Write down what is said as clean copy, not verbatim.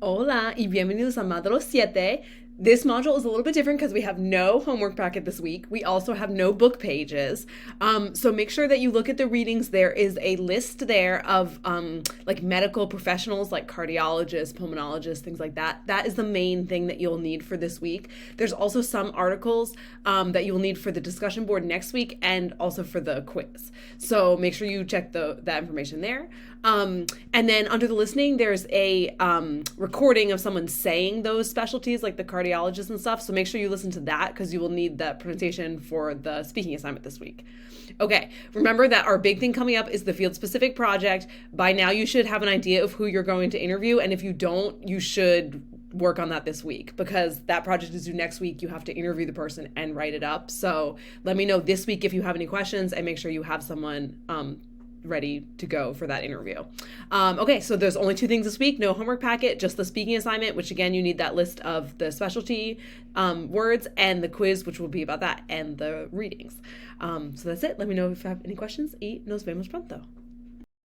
Hola y bienvenidos a Módulo 7. This module is a little bit different because we have no homework packet this week. We also have no book pages. So make sure that you look at the readings. There is a list there of like medical professionals like cardiologists, pulmonologists, things like that. That is the main thing that you'll need for this week. There's also some articles that you'll need for the discussion board next week and also for the quiz. So make sure you check that information there. And then under the listening, there's a recording of someone saying those specialties, like the cardiologist and stuff. So make sure you listen to that because you will need that pronunciation for the speaking assignment this week. Okay, remember that our big thing coming up is the field-specific project. By now, you should have an idea of who you're going to interview. And if you don't, you should work on that this week because that project is due next week. You have to interview the person and write it up. So let me know this week if you have any questions and make sure you have someone ready to go for that interview. Okay, so there's only two things this week. No homework packet, just the speaking assignment, which again, you need that list of the specialty words, and the quiz, which will be about that, and the readings. So that's it. Let me know if you have any questions. Y nos vemos pronto.